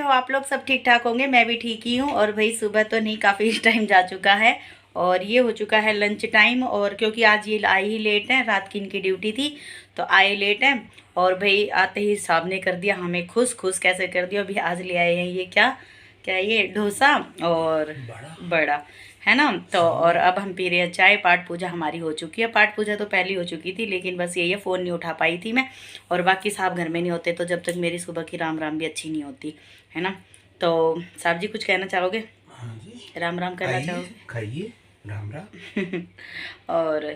हो आप लोग? सब ठीक ठाक होंगे, मैं भी ठीक ही हूँ। और भाई सुबह तो नहीं, काफ़ी टाइम जा चुका है और ये हो चुका है लंच टाइम। और क्योंकि आज ये आए ही लेट हैं, रात की इनकी ड्यूटी थी तो आए लेट हैं। और भाई आते ही साहब ने कर दिया हमें खुश। खुश कैसे कर दिया, अभी आज ले आए हैं ये क्या क्या, ये डोसा और बड़ा है ना। तो और अब हम पी रहे हैं चाय। पाठ पूजा हमारी हो चुकी है। पाठ पूजा तो पहले हो चुकी थी, लेकिन बस ये फ़ोन नहीं उठा पाई थी मैं। और बाकी साहब घर में नहीं होते तो जब तक मेरी सुबह की राम राम भी अच्छी नहीं होती है ना। तो साहब जी कुछ कहना चाहोगे? हाँ जी, राम राम करना चाहोगे? खाइए, राम राम। और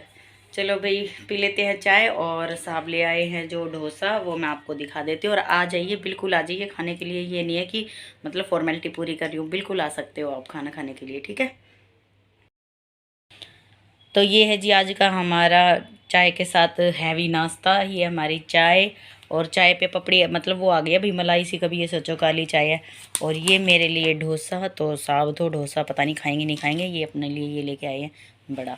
चलो भाई पी लेते हैं चाय। और साहब ले आए हैं जो डोसा, वो मैं आपको दिखा देती हूँ। और आ जाइए, बिल्कुल आ जाइए खाने के लिए। ये नहीं है कि मतलब फॉर्मेलिटी पूरी कर रही हूँ, बिल्कुल आ सकते हो आप खाना खाने के लिए, ठीक है। तो ये है जी आज का हमारा चाय के साथ हैवी नाश्ता। ये हमारी चाय और चाय पे पपड़ी, मतलब वो आ गया भाई मलाई सी, कभी ये सोचो काली चाय है। और ये मेरे लिए डोसा। तो साहब तो डोसा पता नहीं खाएंगे नहीं खाएंगे, ये अपने लिए ये लेके आए हैं बड़ा,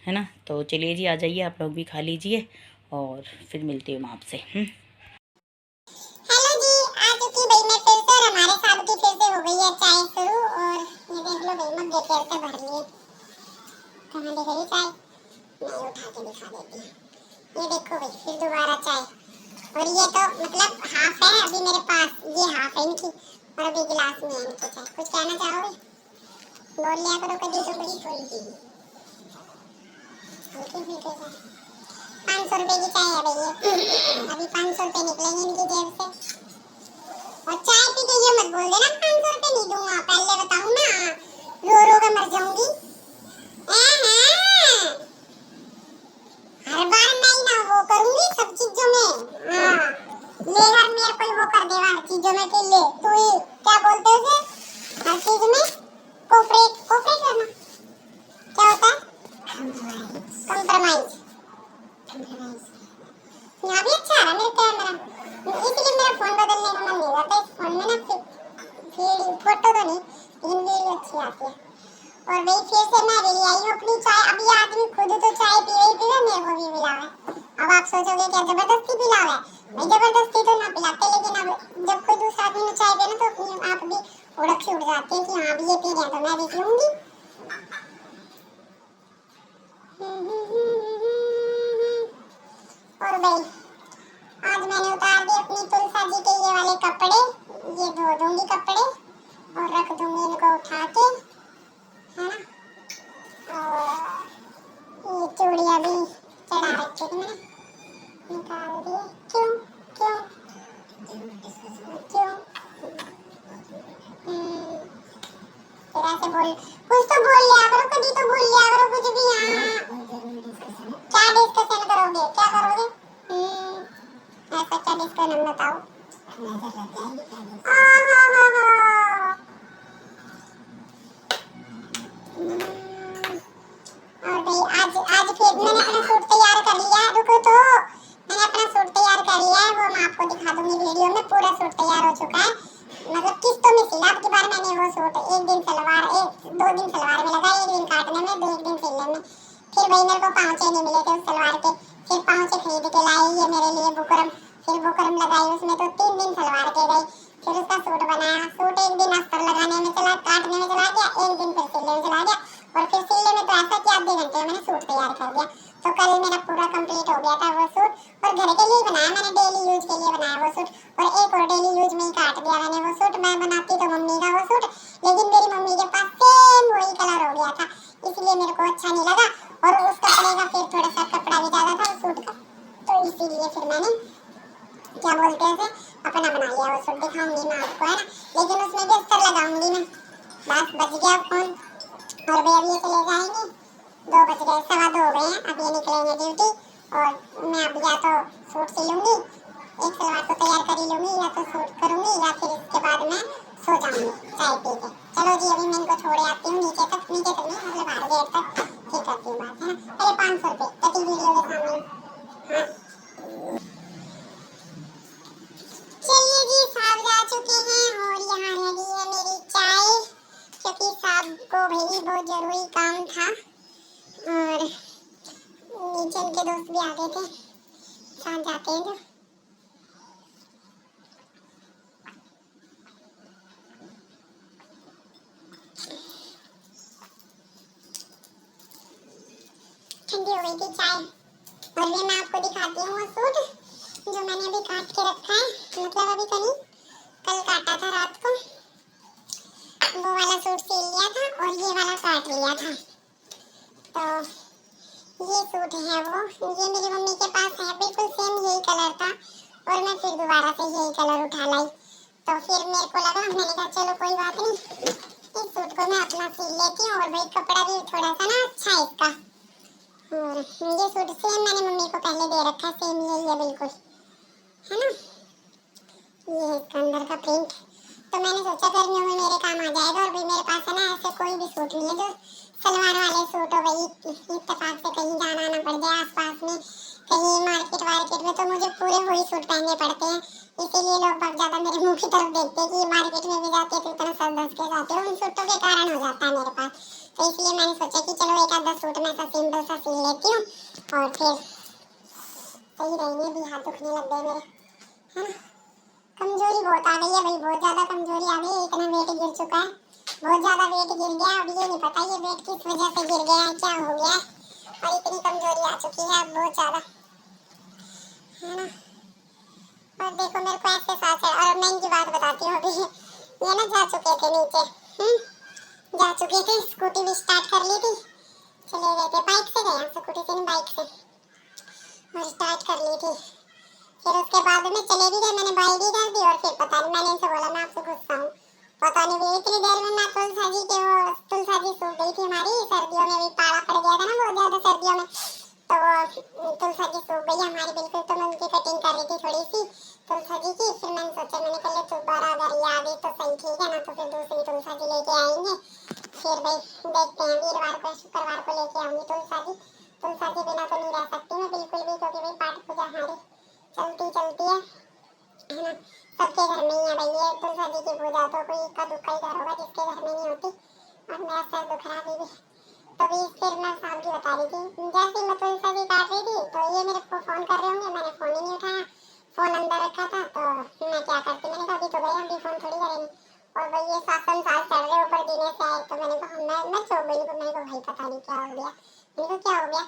है ना। तो चलिए जी आ जाइए, आप लोग भी खा लीजिए और फिर मिलती हूँ मैं आपसे। हेलो जी, आ चुकी भाई मैं फिर से। और हमारे साहब की फिर से हो गई है चाय शुरू। और ये देख लो भाई मग फिर से भर लिए। कहाँ दिख रही चाय? मैं उठा के दिखा देती हूँ। ये देखो भाई फिर दोबारा चाय। और ये तो मतलब हाफ है अभी मेरे पास, ये हाफ है इनकी और अभी गिलास में है इनकी चाय। कुछ कहना चाहोगे? बोल लिया करो कभी तो कुछ। हल्की फुल्की चाय 500 रुपए की चाय है भाई ये। अभी 500 रुपए निकलेंगे इनकी जेब से। और चाय पी के ये मत बोल देना 500 रुपए नहीं दूंगा, पहले बताऊं ना, रो रो के मर जाऊंगी। हर बार मैं ही ना वो करूंगी सब चीजों में। हाँ, ले हर मेरे कोई वो कर देगा हर चीजों में कि ले तू ही क्या बोलते हो उसे, हर चीज में कोऑपरेट कोऑपरेट करना क्या होता है? कंप्रोमाइज। यहाँ भी अच्छा आ रहा मेरे कैमरा, इसलिए मेरा फोन बदलने का मन नहीं करता। इस फोन में ना फिर फोटो तो नहीं लेकिन वीडियो अच्छी आती है। और भाई फिर से मैं ले आई हूँ अपनी चाय। अभी आदमी खुद तो चाय पी रही थी, मेरे को भी पिलावे। अब आप सोचोगे क्या जबरदस्ती पिलावे? भाई जबरदस्ती तो ना पिलाते, लेकिन अब जब कोई दूसरा आदमी चाय पिए ना तो अपनी आप भी उड़क सी उड़ जाती है कि हाँ भी ये पी रहे हैं तो मैं भी पीऊंगी। और भाई आज मैंने उतार दिए अपनी तुलसा जी के ये वाले कपड़े। ये धो दूंगी कपड़े और रख दूंगी इनको उठा के, है ना। और ये चूड़ियाँ भी चढ़ा रखी थी मैंने, निकाल दिए। क्यों क्यों क्यों? फिर ऐसे बोल, कुछ तो बोल लिया करो, कभी तो बोल लिया करो कुछ भी। यहाँ क्या डिस्कशन करोगे, क्या करोगे? ऐसा क्या डिस्कशन बताओ। और भाई आज फिर मैंने अपना सूट तैयार कर लिया है। रुको तो, मैंने अपना सूट तैयार कर लिया है, वो मैं आपको दिखा दूंगी वीडियो में। पूरा सूट तैयार हो चुका है, मतलब किस्तों में सिला। अब की बार मैंने वो सूट एक दिन सलवार, 2 दिन सलवार में लगा, 1 दिन काटने में, 1 दिन सिलने में। फिर भाई मेरे को पाँचे नहीं मिले थे उस सलवार के, फिर पाँचे खरीद के लाई ये मेरे लिए बुकरम। फिर बुकरम लगाई उसमें तो 3 दिन सलवार के गई। फिर उसका सूट बनाया। सूट 1 दिन अस्तर लगाने में चला, काटने में चला गया, 1 दिन फिर सिलने में चला गया। और फिर सिलने में तो ऐसा कि आधे घंटे में मैंने सूट तैयार कर दिया। तो कल मेरा पूरा कंप्लीट हो गया था वो सूट। और घर के लिए बनाया मैंने, डेली यूज के लिए बनाया वो सूट। और एक और डेली यूज में ही काट दिया मैंने वो सूट। मैं बनाती तो मम्मी का वो सूट, लेकिन मेरी मम्मी के पास सेम वही कलर हो गया था, इसलिए मेरे को अच्छा नहीं लगा। और उस कपड़े का फिर थोड़ा सा कपड़ा भी ज्यादा था उस सूट का, तो इसीलिए फिर मैंने क्या बोलते हैं उसे, अपना बना लिया वो सूट। दिखाऊंगी मैं आपको, है ना, लेकिन उसमें भी अस्तर लगाऊंगी मैं। बस बच गया फोन। और वे अभी ये चले जाएंगे, 2 बज गए, 2:15 हो गए हैं। अब ये निकलेंगे ड्यूटी और मैं अब या तो सूट सिलूंगी, एक सलवार तो तैयार कर ही लूंगी, या तो सूट करूंगी, या फिर इसके बाद मैं सो जाऊंगी चाय पी के। चलो जी अभी मैं इनको छोड़ आती हूँ नीचे तक, नीचे तक नहीं मतलब बाहर गेट तक, फिर करती हूँ बात, है ना। अरे 500 रुपये कटी वीडियो के सामने। हाँ चलिए जी, साहब जा चुके हैं और यहाँ रेडी है मेरी चाय, क्योंकि साहब को भाई बहुत जरूरी काम था। और नीचे उनके दोस्त भी आ गए थे, साथ जाते हैं जो। भी हो गई थी चाय। और ये मैं आपको दिखाती हूँ वो सूट जो मैंने अभी काट के रखा है, मतलब अभी कल काटा था रात को, वो वाला सूट सिल लिया था और ये वाला काट लिया था। तो ये सूट है वो, ये मेरी मम्मी के पास है, बिल्कुल सेम यही कलर था और मैं फिर दोबारा से यही कलर उठा लाई। तो फिर मेरे को लगा, मैंने कहा चलो कोई बात नहीं, इस सूट को मैं अपना सिल लेती हूँ और भाई कपड़ा भी थोड़ा सा ना अच्छा है इसका। और ये सूट सेम मैंने मम्मी को पहले दे रखा है, सेम यही है बिल्कुल, है ना। ये है इसका अंदर का प्रिंट। तो मैंने सोचा गर्मियों में मेरे काम आ जाएगा। और भाई मेरे पास है ना ऐसे कोई भी सूट नहीं है जो सलवार वाले सूट हो, भाई इत्तेफाक से कहीं जाना ना पड़ जाए आसपास में, कहीं मार्केट वार्केट में, तो मुझे पूरे वही सूट पहनने पड़ते हैं। इसीलिए लोग बहुत ज्यादा मेरे मुंह की तरफ देखते हैं कि मार्केट में भी जाते तो इतना सज धज के जाते हो, उन सूटों के कारण हो जाता है मेरे पास। तो इसलिए मैंने सोचा कि चलो एक आधा सूट में ऐसा सिंपल सा सिल लेती हूँ और फिर सही रहेंगे। भी हाथ दुखने लग गए मेरे, है ना। कमजोरी बहुत आ गई है भाई, बहुत ज्यादा कमजोरी आ गई है, इतना वेट गिर चुका है, बहुत ज्यादा वेट गिर गया। अब ये नहीं पता ये वेट किस वजह से गिर गया है, क्या हो गया है, और इतनी कमजोरी आ चुकी है बहुत ज्यादा, है ना। और देखो मेरे को ऐसे सांस है। और मैं इनकी बात बताती हूँ, अभी ये ना जा चुके थे नीचे, जा चुके थे, स्कूटी भी स्टार्ट कर ली थी, चले गए थे, बाइक से गए, स्कूटी से नहीं बाइक से, और स्टार्ट कर ली थी। फिर उसके बाद में चले भी गए, मैंने बाई भी कर दी। और फिर पता नहीं, मैंने इनसे बोला मैं आपसे गुस्सा हूँ, पता नहीं भी इतनी देर में मैं तुलसा जी के, वो तुलसा जी सो गई थी हमारी, सर्दियों में भी पाला पड़ गया था ना बहुत ज्यादा सर्दियों में, तो वो तुलसा जी सो गई हमारी बिल्कुल। तो मैं उनकी कटिंग कर रही थी थोड़ी सी तुलसा जी की। फिर मैंने सोचा, मैंने कहा दोबारा अगर ये आ गई तो सही, ठीक है ना, तो फिर दूसरी तुलसा जी लेके आएंगे। फिर भाई देखते हैं, वीरवार को शुक्रवार को लेके आऊंगी तुलसा जी। तुलसा जी बिना तो नहीं रह सकती मैं बिल्कुल भी, क्योंकि भाई पाठ पूजा हमारी चलती है ना। सबके घर में ही है भाई ये तुलसा जी की पूजा, तो कोई इक्का दुक्का ही घर होगा जिसके घर में नहीं होती। और मेरा सर दुख रहा है, तभी फिर मैं साहब की बता रही थी, जैसे मैं तुलसा जी काट रही थी तो ये मेरे को फोन कर रहे होंगे, मैंने फोन ही नहीं उठाया, फोन अंदर रखा था। तो मैं क्या करती, मैंने कहा अभी तो गए, अभी फोन थोड़ी करेंगे। और भाई ये शासन साल चढ़ रहे ऊपर दिने से आए, तो मैंने कहा मैं चौक गई, तो मैंने कहा भाई पता नहीं क्या हो गया, मैंने कहा क्या हो गया,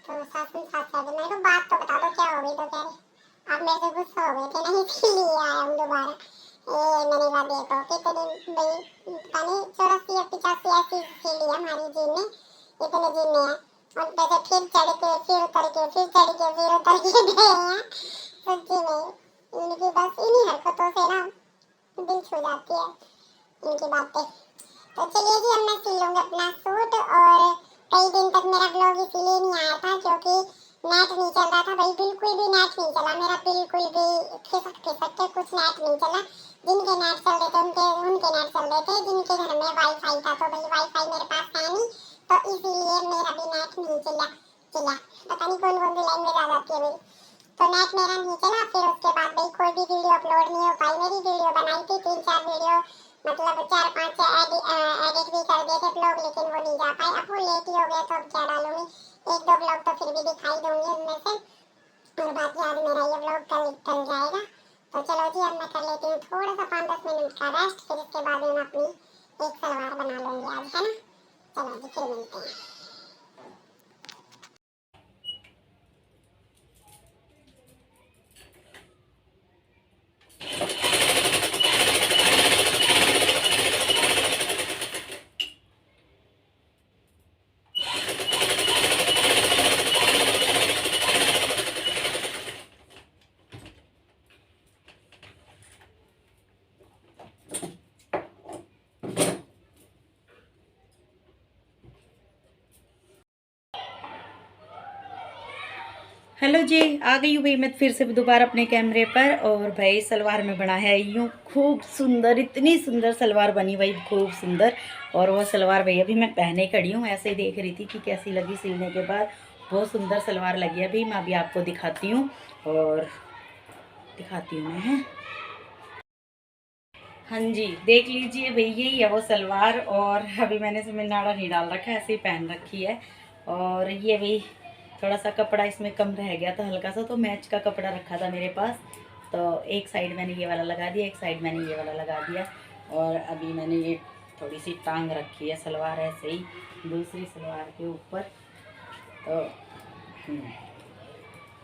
तो शासन साल चढ़ रहे, मैंने कहा बात तो बता दो क्या हो गई। तो कह रहे आप मेरे से गुस्सा हो गए थे ना, इसीलिए आया हूँ दोबारा। मैंने कहा देखो कितनी भाई पानी 84 या 85 ऐसी सीढ़ी है हमारी जीन में, इतने जीन में है, और वैसे फिर चढ़ के फिर उतर के फिर चढ़ के फिर उतर के गए हैं। सच्ची में इनकी बस इन्हीं हरकतों से ना दिल छू जाती है इनकी बातें। तो चलिए जी, अब मैं सिल लूँगी अपना सूट। और कई दिन तक मेरा ब्लॉग इसीलिए नहीं आया था क्योंकि नेट नहीं चल रहा था भाई, बिल्कुल भी नेट नहीं चला मेरा, बिल्कुल भी खिसक के कुछ नेट नहीं चला। जिनके नेट चल रहे थे उनके नेट चल रहे थे, जिनके घर में वाईफाई था, तो भाई वाईफाई मेरे पास है नहीं, तो इसीलिए मेरा भी नेट नहीं चला। पता नहीं कौन कौन सी लैंग्वेज आ जाती है मेरी, तो नेट मेरा नहीं चला। फिर उसके बाद भाई कोई भी वीडियो अपलोड नहीं हो पाई, मेरी वीडियो बनाई थी 3-4 वीडियो, मतलब 4-5 एडिट भी कर दिए थे ब्लॉग, लेकिन वो नहीं जा पाए। अब वो लेट ही हो गया, तो अब क्या डालूंगी, 1-2 ब्लॉग तो फिर भी दिखाई दूंगी उनमें से, और बाकी आज मेरा ये ब्लॉग कल जाएगा। तो चलो जी, अब मैं कर लेती हूँ थोड़ा सा 5-10 मिनट का रेस्ट, फिर इसके बाद मैं अपनी एक सलवार बना लूँगी आज, है ना। चलो जी, फिर मिलते हैं। हेलो जी, आ गई हूँ भाई मैं फिर से दोबारा अपने कैमरे पर। और भाई सलवार में बना है यूँ खूब सुंदर, इतनी सुंदर सलवार बनी भाई, खूब सुंदर। और वह सलवार भाई अभी मैं पहने खड़ी हूँ, ऐसे ही देख रही थी कि कैसी लगी सिलने के बाद। बहुत सुंदर सलवार लगी है भाई, मैं अभी आपको दिखाती हूँ और दिखाती हूँ मैं। हाँ जी, देख लीजिए भाई, यही है वो सलवार। और अभी मैंने इसमें नाड़ा नहीं डाल रखा है, ऐसे ही पहन रखी है। और ये भाई थोड़ा सा कपड़ा इसमें कम रह गया था हल्का सा, तो मैच का कपड़ा रखा था मेरे पास, तो एक साइड मैंने ये वाला लगा दिया, एक साइड मैंने ये वाला लगा दिया। और अभी मैंने ये थोड़ी सी टांग रखी है सलवार ऐसे ही दूसरी सलवार के ऊपर। तो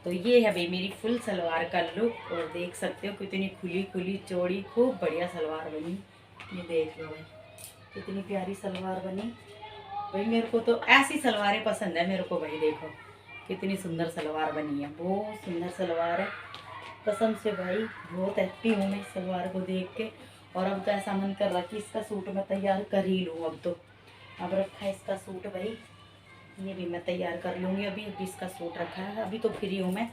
तो ये है भाई मेरी फुल सलवार का लुक, और देख सकते हो कितनी खुली खुली चौड़ी खूब बढ़िया सलवार बनी। ये देख लो भाई कितनी प्यारी सलवार बनी भाई। मेरे को तो ऐसी सलवारें पसंद है मेरे को भाई। देखो कितनी सुंदर सलवार बनी है, बहुत सुंदर सलवार है कसम से भाई। बहुत हैप्पी हूँ मैं इस सलवार को देख के। और अब तो ऐसा मन कर रहा कि इसका सूट मैं तैयार कर ही लूँ। अब रखा है इसका सूट भाई, ये भी मैं तैयार कर लूँगी। अभी इसका सूट रखा है, अभी तो फ्री हूँ मैं,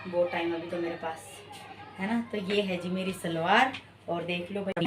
बहुत टाइम अभी तो मेरे पास है ना। तो ये है जी मेरी सलवार, और देख लो भाई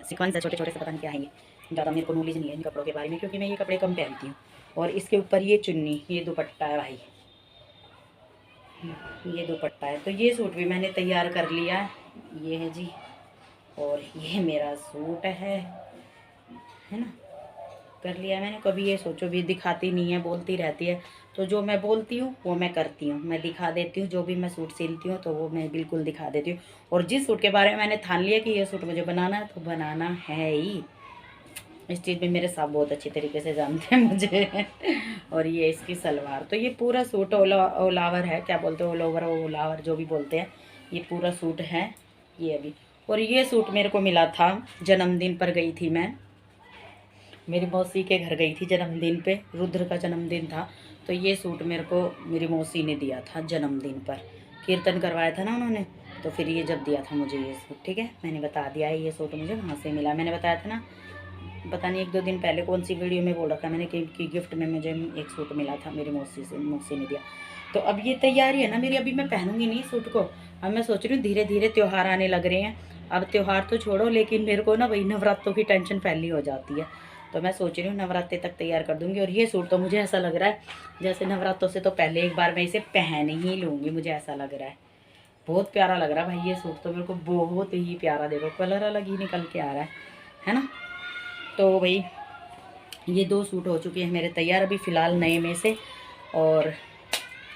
सिक्वेंस है छोटे छोटे से, पता नहीं क्या आएंगे, ज़्यादा मेरे को नॉलेज नहीं है इन कपड़ों के बारे में क्योंकि मैं ये कपड़े कम पहनती हूँ। और इसके ऊपर ये चुन्नी, ये दुपट्टा है भाई, ये दुपट्टा है। तो ये सूट भी मैंने तैयार कर लिया है, ये है जी। और ये मेरा सूट है ना, कर लिया मैंने। कभी ये सोचो भी दिखाती नहीं है, बोलती रहती है, तो जो मैं बोलती हूँ वो मैं करती हूँ, मैं दिखा देती हूँ। जो भी मैं सूट सिलती हूँ तो वो मैं बिल्कुल दिखा देती हूँ। और जिस सूट के बारे में मैंने ठान लिया कि ये सूट मुझे बनाना है तो बनाना है ही। इस चीज़ में मेरे साहब बहुत अच्छी तरीके से जानते हैं मुझे। और ये इसकी सलवार, तो ये पूरा सूट ओलावर है, क्या बोलते हैं, ऑल ओवर ओलावर जो भी बोलते हैं, ये पूरा सूट है ये अभी। और ये सूट मेरे को मिला था जन्मदिन पर, गई थी मैं मेरी मौसी के घर गई थी जन्मदिन पे, रुद्र का जन्मदिन था। तो ये सूट मेरे को मेरी मौसी ने दिया था जन्मदिन पर, कीर्तन करवाया था ना उन्होंने, तो फिर ये जब दिया था मुझे ये सूट, ठीक है मैंने बता दिया है, ये सूट मुझे वहाँ से मिला। मैंने बताया था ना, पता नहीं 1-2 दिन पहले कौन सी वीडियो में बोल रखा मैंने कि गिफ्ट में मुझे एक सूट मिला था मेरी मौसी ने दिया। तो अब ये तैयारी है ना मेरी, अभी मैं पहनूंगी नहीं सूट को। अब मैं सोच रही हूँ धीरे धीरे त्यौहार आने लग रहे हैं। अब त्यौहार तो छोड़ो, लेकिन मेरे को ना वही नवरात्रों की टेंशन पहली हो जाती है। तो मैं सोच रही हूँ नवरात्रे तक तैयार कर दूँगी। और ये सूट तो मुझे ऐसा लग रहा है जैसे नवरात्रों से तो पहले एक बार मैं इसे पहन ही लूँगी, मुझे ऐसा लग रहा है। बहुत प्यारा लग रहा है भाई ये सूट तो, मेरे को बहुत ही प्यारा। देखो कलर अलग ही निकल के आ रहा है ना। तो भाई ये 2 सूट हो चुके हैं मेरे तैयार अभी फ़िलहाल नए में से। और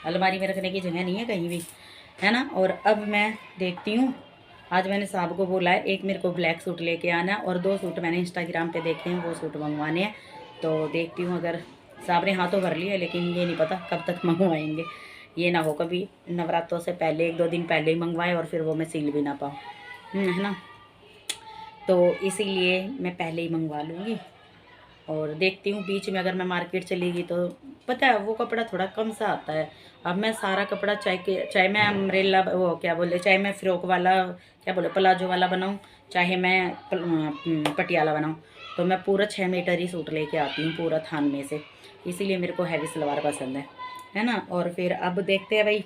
अलमारी में रखने की जगह नहीं है कहीं भी, है ना। और अब मैं देखती हूँ, आज मैंने साहब को बोला है एक मेरे को ब्लैक सूट लेके आना, और 2 सूट मैंने इंस्टाग्राम पे देखे हैं, वो सूट मंगवाने हैं। तो देखती हूँ, अगर साहब ने हाथों भर लिया, लेकिन ये नहीं पता कब तक मंगवाएंगे। ये ना हो कभी नवरात्रों से पहले 1-2 दिन पहले ही मंगवाए और फिर वो मैं सिल भी ना पाऊँ, है ना। तो इसीलिए मैं पहले ही मंगवा लूँगी। और देखती हूँ बीच में अगर मैं मार्केट चली गई तो पता है वो कपड़ा थोड़ा कम सा आता है। अब मैं सारा कपड़ा चाहे मैं अम्ब्रेला वो क्या बोले, चाहे मैं फ्रॉक वाला क्या बोले प्लाजो वाला बनाऊँ, चाहे मैं पटियाला बनाऊँ, तो मैं पूरा 6 मीटर ही सूट लेके आती हूँ पूरा थान में से। इसीलिए मेरे को हैवी सलवार पसंद है ना। और फिर अब देखते हैं भाई,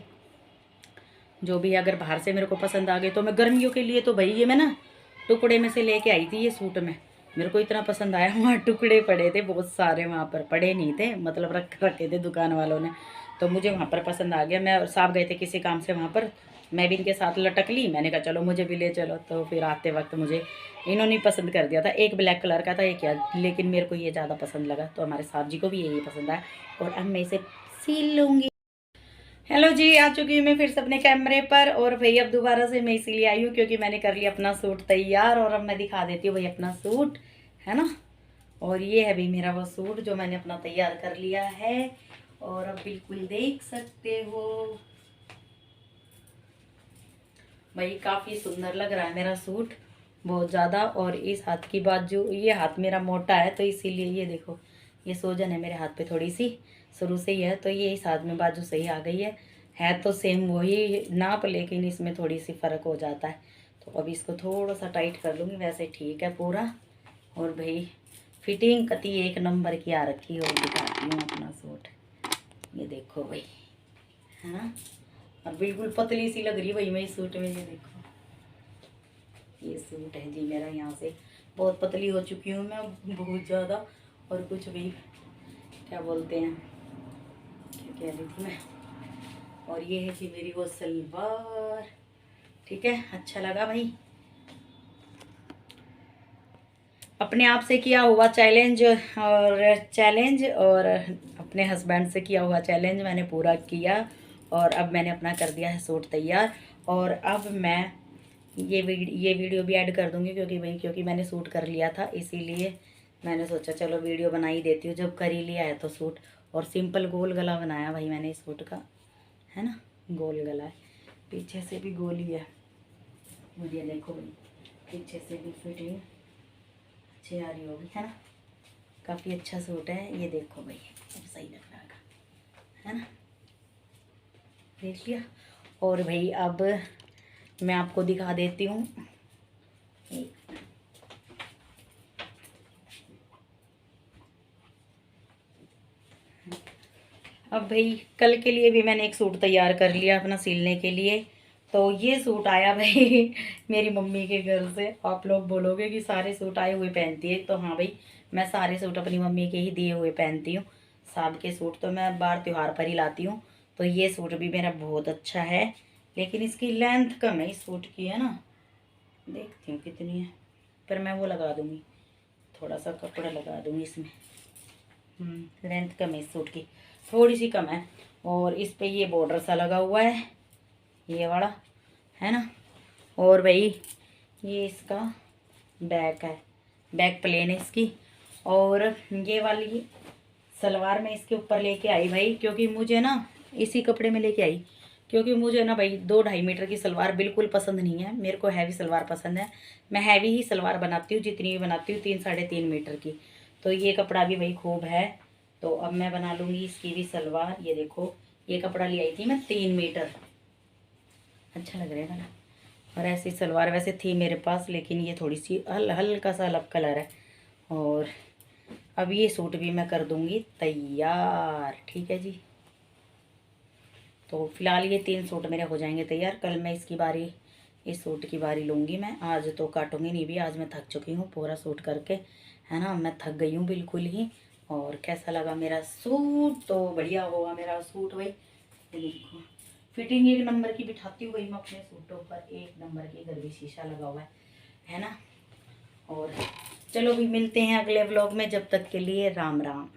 जो भी अगर बाहर से मेरे को पसंद आ गए तो मैं गर्मियों के लिए तो भाई ये मैं ना टुकड़े में से लेके आई थी ये सूट में। मेरे को इतना पसंद आया, वहाँ टुकड़े पड़े थे बहुत सारे, वहाँ पर पड़े नहीं थे, मतलब रखे थे दुकान वालों ने, तो मुझे वहाँ पर पसंद आ गया। मैं साहब गए थे किसी काम से वहाँ पर, मैं भी इनके साथ लटक ली, मैंने कहा चलो मुझे भी ले चलो। तो फिर आते वक्त मुझे इन्होंने पसंद कर दिया था, एक ब्लैक कलर का था एक क्या, लेकिन मेरे को ये ज़्यादा पसंद लगा, तो हमारे साहब जी को भी यही पसंद आया और अब मैं इसे सिल लूँगी। हेलो जी, आ चुकी हूँ मैं फिर से अपने कैमरे पर। और भाई अब दोबारा से मैं इसीलिए आई हूँ क्योंकि मैंने कर लिया अपना सूट तैयार, और अब मैं दिखा देती हूँ भाई अपना सूट, है ना। और ये है भी मेरा वो सूट जो मैंने अपना तैयार कर लिया है, और अब बिल्कुल देख सकते हो भाई काफ़ी सुंदर लग रहा है मेरा सूट, बहुत ज़्यादा। और इस हाथ की बाजू, ये हाथ मेरा मोटा है तो इसीलिए ये देखो ये सोजन है मेरे हाथ पे थोड़ी सी शुरू से ही है, तो ये इस हाथ में बाजू सही आ गई है तो सेम वही नाप, लेकिन इसमें थोड़ी सी फ़र्क हो जाता है। तो अब इसको थोड़ा सा टाइट कर लूँगी, वैसे ठीक है पूरा। और भाई फिटिंग कति एक नंबर की आ रखी है। और दिखाती हूँ अपना सूट, ये देखो भाई, है ना। और बिल्कुल पतली सी लग रही है भाई मैं इस सूट में। ये देखो, ये सूट है जी मेरा। यहाँ से बहुत पतली हो चुकी हूँ मैं, बहुत ज़्यादा। और कुछ भी क्या बोलते हैं, क्या कह रही थी मैं। और ये है जी मेरी वो सलवार। ठीक है, अच्छा लगा भाई। अपने आप से किया हुआ चैलेंज और अपने हस्बैंड से किया हुआ चैलेंज मैंने पूरा किया। और अब मैंने अपना कर दिया है सूट तैयार। और अब मैं ये वीडियो भी ऐड कर दूंगी, क्योंकि मैंने सूट कर लिया था, इसीलिए मैंने सोचा चलो वीडियो बना ही देती हूँ जब कर ही लिया है तो सूट। और सिंपल गोल गला बनाया भाई मैंने इस सूट का, है ना। गोल गला है, पीछे से भी गोल ही है। मुझे देखो भाई, पीछे से भी फिटिंग अच्छी आ रही होगी, है ना। काफ़ी अच्छा सूट है ये, देखो भाई अब सही लग रहा है ना, देख लिया। और भाई अब मैं आपको दिखा देती हूँ। अब भाई कल के लिए भी मैंने एक सूट तैयार कर लिया अपना सिलने के लिए। तो ये सूट आया भाई मेरी मम्मी के घर से। आप लोग बोलोगे कि सारे सूट आए हुए पहनती है, तो हाँ भाई, मैं सारे सूट अपनी मम्मी के ही दिए हुए पहनती हूँ। साहब के सूट तो मैं बार त्योहार पर ही लाती हूँ। तो ये सूट भी मेरा बहुत अच्छा है, लेकिन इसकी लेंथ कम है इस सूट की, है ना। देखती हूँ कितनी है, पर मैं वो लगा दूँगी, थोड़ा सा कपड़ा लगा दूँगी इसमें। लेंथ कम है इस सूट की, थोड़ी सी कम है। और इस पे ये बॉर्डर सा लगा हुआ है, ये वाला, है ना। और भाई ये इसका बैक है, बैक प्लेन है इसकी। और ये वाली सलवार मैं इसके ऊपर लेके आई भाई, क्योंकि मुझे ना इसी कपड़े में लेके आई, क्योंकि मुझे ना भाई 2-2.5 मीटर की सलवार बिल्कुल पसंद नहीं है। मेरे को हैवी सलवार पसंद है, मैं हैवी ही सलवार बनाती हूँ, जितनी भी बनाती हूँ 3-3.5 मीटर की। तो ये कपड़ा भी भाई खूब है, तो अब मैं बना लूँगी इसकी भी सलवार। ये देखो, ये कपड़ा ले आई थी मैं 3 मीटर, अच्छा लग रहा है ना। और ऐसी सलवार वैसे थी मेरे पास, लेकिन ये थोड़ी सी हल्का सा अलग कलर है। और अब ये सूट भी मैं कर दूँगी तैयार, ठीक है जी। तो फिलहाल ये 3 सूट मेरे हो जाएंगे तैयार। कल मैं इसकी बारी, इस सूट की बारी लूँगी मैं। आज तो काटूँगी नहीं भी, आज मैं थक चुकी हूँ पूरा सूट करके, है ना। मैं थक गई हूँ बिल्कुल ही। और कैसा लगा मेरा सूट, तो बढ़िया होगा मेरा सूट भाई। ये देखो, फिटिंग एक नंबर की बिठाती हूँ भाई मैं अपने सूटों पर, एक नंबर की। इधर भी शीशा लगा हुआ है ना। और चलो भी मिलते हैं अगले व्लॉग में, जब तक के लिए राम राम।